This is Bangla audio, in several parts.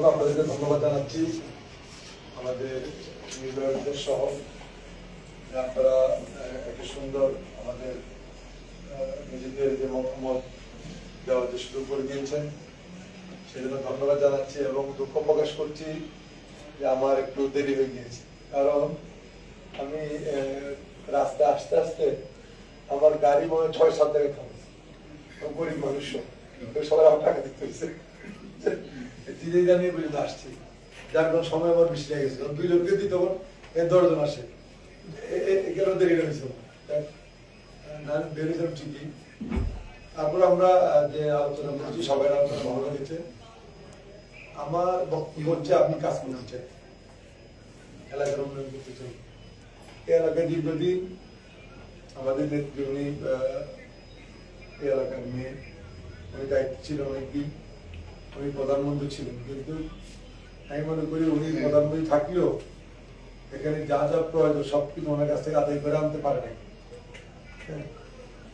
প্রথমত আপনাদেরকে ধন্যবাদ জানাচ্ছি আমাদের নির্বাচনের সহ আপনারা একটা সুন্দর আমাদের নিজেদের যে মতামত দেওয়ার যে সুযোগ করে দিয়েছেন সেজন্য ধন্যবাদ জানাচ্ছি এবং দুঃখ প্রকাশ করছি যে আমার একটু দেরি হয়ে গিয়েছে, কারণ আমি রাস্তায় আসতে আসতে আমার গাড়ি মনে ৬-৭ জায়গায় থামছে। গরিব মানুষ সবাই আমার টাকা দিতে হয়েছে, দিদি জানিয়ে পর্যন্ত আসছি, যার কোনো সময় আমার বেশি লেগে গেছে। 2 জনকে দিতে হবে, 10 জন আসে, কেন দেরি হয়েছে বেরিয়েছিলাম ঠিকই। তারপর আমরা যে আলোচনা করছি সবাই আলোচনা ভালো লেগেছে। আমার বক্তব্য হচ্ছে আপনি কাজ করতে চাই, এলাকার উন্নয়ন করতে চাই। এই এলাকায় দীর্ঘদিন আমাদের নেত্রী উনি এই এলাকার মেয়ে, উনি দায়িত্ব ছিল অনেকদিন, উনি প্রধানমন্ত্রী ছিলেন, কিন্তু আমি মনে করি উনি প্রধানমন্ত্রী থাকলেও এখানে যা যা প্রয়োজন সবকিছু ওনার কাছ থেকে আদায় করে আনতে পারে নাই,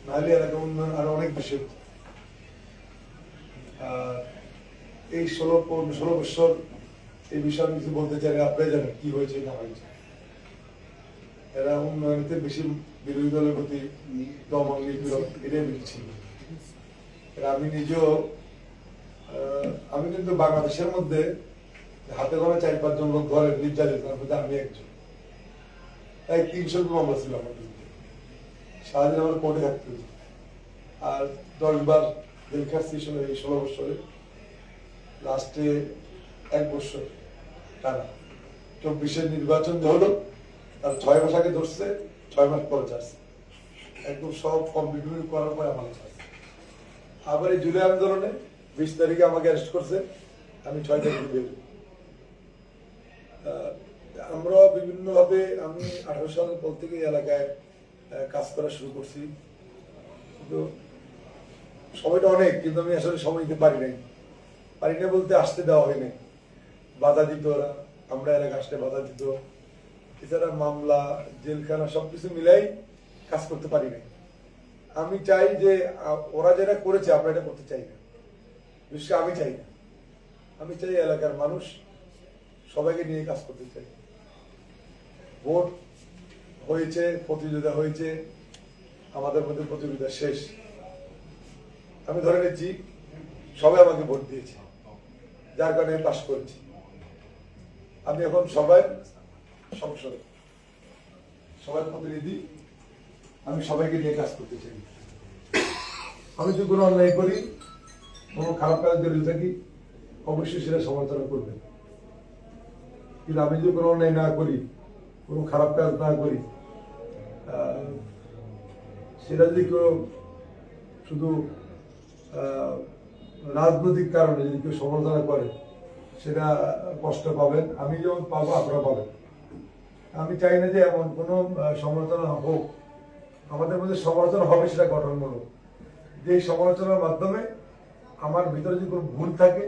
নাহলে এলাকার উন্নয়ন আরো অনেক বেশি। এই 16 বছর এই বিষয়ে কিছু বলতে চাই, আপনারা জানেন কি হয়েছে না হয়েছে। এরা উন্নয়নতে বেশি বিরোধী দলের প্রতি দমন নিপীড়ন এটাই বেশি ছিল। আমি নিজেও আমি কিন্তু বাংলাদেশের মধ্যে হাতে গোনা 4-5 জন লোক ধরে নির্যাতিত, আমি একজন, তাই 300 মামলা ছিল আমার বিরুদ্ধে। সারাদিন আমার কোর্টে থাকতে হয়েছে, আর 10 বার জেল খাটছি এই 16 বছরে। লাস্টে 1 বছর টানা 24-এর নির্বাচন হলো, তার 6 মাস আগে ধরছে, 6 মাস পরে ছাড়ছে, একদম সব কমপ্লিট করার পরে আমাকে ছাড়ছে। আবার এই জুলাই আন্দোলনে 20 তারিখে আমাকে অ্যারেস্ট করছে, আমি 6 তারিখে বের। আমরা বিভিন্নভাবে, আমি 18 সালের পর থেকে এই এলাকায় কাজ করা শুরু করছি, কিন্তু সময়টা অনেক, কিন্তু আমি আসলে সময় দিতে পারি না বলতে আসতে দেওয়া হয় নাই, বাধা দিত ওরা, আমরা এলাকা আসলে বাধা দিত। এছাড়া মামলা, জেলখানা সবকিছু মিলাই কাজ করতে পারি নাই। আমি চাই যে ওরা যেটা করেছে আমরা এটা করতে চাই না, বিশেষ করে আমি চাই না। আমি চাই এলাকার মানুষ সবাইকে নিয়ে কাজ করতে চাই। ভোট হয়েছে, প্রতিযোগিতা হয়েছে, আমাদের মধ্যে প্রতিযোগিতা শেষ। আমি ধরে নিচ্ছি সবাই আমাকে ভোট দিয়েছে, যার কারণে পাশ করেছি। আমি এখন সবাই সংসদে, সবার প্রতিনিধি, আমি সবাইকে নিয়ে কাজ করতে চাই। আমি যদি কোনো অন্যায় করি, কোনো খারাপ কাজ জড়িত থাকি, অবশ্যই সেটা সমালোচনা করবেন, কিন্তু আমি যদি কোনো অন্যায় না করি, কোনো খারাপ কাজ না করি, সেটা যদি কেউ শুধু রাজনৈতিক কারণে যদি কেউ সমালোচনা করে, সেটা কষ্ট পাবেন, আমি যেমন পাবো আপনারা পাবেন। আমি চাই না যে এমন কোনো সমালোচনা হোক। আমাদের মধ্যে সমালোচনা হবে সেটা গঠনমূলক, যে সমালোচনার মাধ্যমে আমার ভিতরে যদি কোনো ভুল থাকে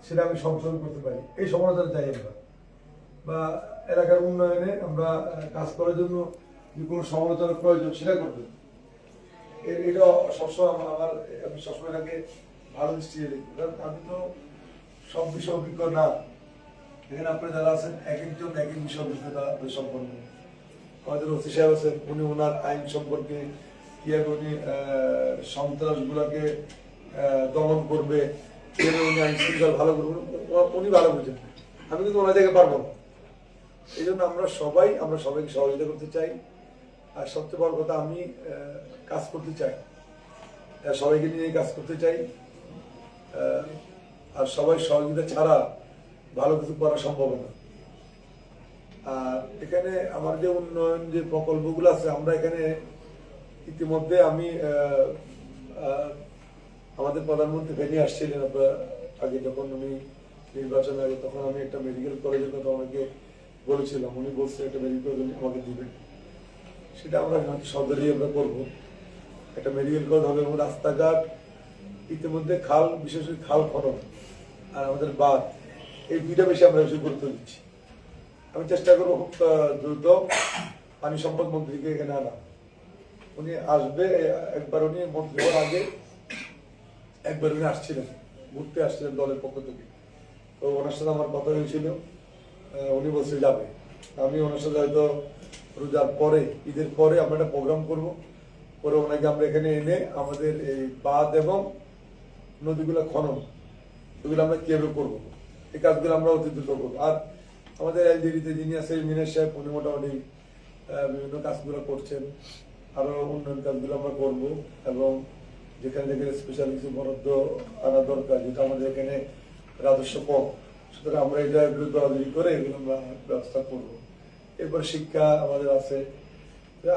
সেটা আমি সংশোধন করতে পারি, এই সমালোচনা চাই আমরা। বা এলাকার উন্নয়নে আমরা কাজ করার জন্য যে কোনো সমালোচনার প্রয়োজন সেটা করবেন, এটা সবসময় আমি সবসময় এটাকে ভালো দৃষ্টিতে দেখি। কারণ আমি তো সব বিষয় অভিজ্ঞ না, এখানে আপনারা যারা আছেন এক একজন এক এক বিষয় অভিজ্ঞতা সম্পন্ন। আমাদের ওসি সাহেব আছেন, উনি ওনার আইন সম্পর্কে কিভাবে উনি সন্ত্রাস গুলাকে দমন করবে, কিভাবে উনি আইন শৃঙ্খলা ভালো করবেন, উনি ভালো বুঝেন। আমি কিন্তু ওনার জায়গায় পারবো না। এই জন্য আমরা সবাইকে সহযোগিতা করতে চাই। আর সবচেয়ে বড় কথা, আমি কাজ করতে চাই, সবাইকে নিয়ে কাজ করতে চাই। আর সবাই সহযোগিতা ছাড়া ভালো কিছু করা সম্ভব না। আর এখানে আমার যে উন্নয়ন যে প্রকল্পগুলো আছে, আমরা এখানে ইতিমধ্যে আমি আমাদের প্রধানমন্ত্রী ফেনী আসছিলেন আগে, যখন উনি নির্বাচন আগে, তখন আমি একটা মেডিকেল কলেজের কথা আমাকে বলেছিলাম, উনি বলছে একটা মেডিকেল কলেজ আমাকে দিবেন। সেটা আমরা সদরে আমরা করবো, একটা মেডিকেল কলেজ হবে এবং রাস্তাঘাট, ইতিমধ্যে খাল, বিশেষ করে খাল খনন আর আমাদের বাঁধ, এই দুইটা বেশি আমরা বেশি গুরুত্ব দিচ্ছি। আমি চেষ্টা করবো খুব দ্রুত পানি সম্পদ মন্ত্রীকে এখানে আনা। উনি আসবে, একবার উনি মন্ত্রী হওয়ার আগে একবার উনি আসছিলেন, ঘুরতে আসছিলেন দলের পক্ষ থেকে। তো ওনার সাথে আমার কথা হয়েছিল, উনি বলছে যাবে। আমি ওনার সাথে হয়তো রোজার পরে, ঈদের পরে আমরা একটা প্রোগ্রাম করব, করে ওনাকে আমরা এখানে এনে আমাদের এই বাঁধ এবং নদীগুলো খনন এগুলো আমরা কিভাবে করবো, এই কাজগুলো আমরা অতি দ্রুত করবো। আর আমাদের এলজিডিতে যিনি আছে মিনার সাহেব, উনি মোটামুটি বিভিন্ন কাজগুলো করছেন, আরো উন্নয়ন কাজগুলো আমরা করব। এবং যেখানে যেখানে স্পেশাল কিছু বরাদ্দ আনা দরকার, যেটা আমাদের এখানে রাজস্ব কম, সুতরাং আমরা এটা এগুলো দরাদরি করে এগুলো আমরা ব্যবস্থা করব। এরপর শিক্ষা আমাদের আছে।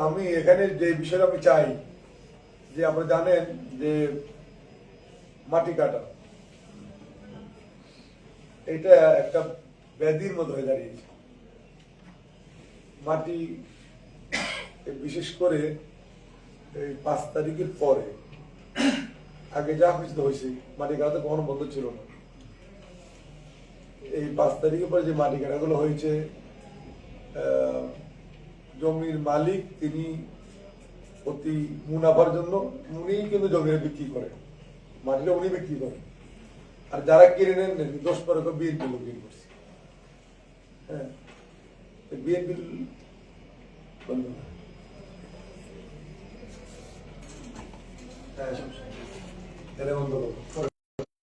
আমি এখানে যে বিষয়টা আমি চাই যে, আপনারা জানেন যে মাটি কাটা এটা একটা ব্যাধির মতো হয়ে দাঁড়িয়েছে। মাটি বিশেষ করে এই 5 তারিখের পরে, আগে যা হয়েছে হয়েছে, মাটি কাটা তো কখনো বন্ধ ছিল না। এই 5 তারিখের পরে যে মাটি কাটাগুলো হয়েছে, জমির মালিক তিনি অতি মুনাফার জন্য উনি কিন্তু জমিটা বিক্রি করে, মাটিটা উনি বিক্রি করে। আর যারা কিনে নেন দোষ করে বিএনপি লোক বিক্রি করছে। হ্যাঁ, বিএনপি হ্যাঁ, বন্ধ করো।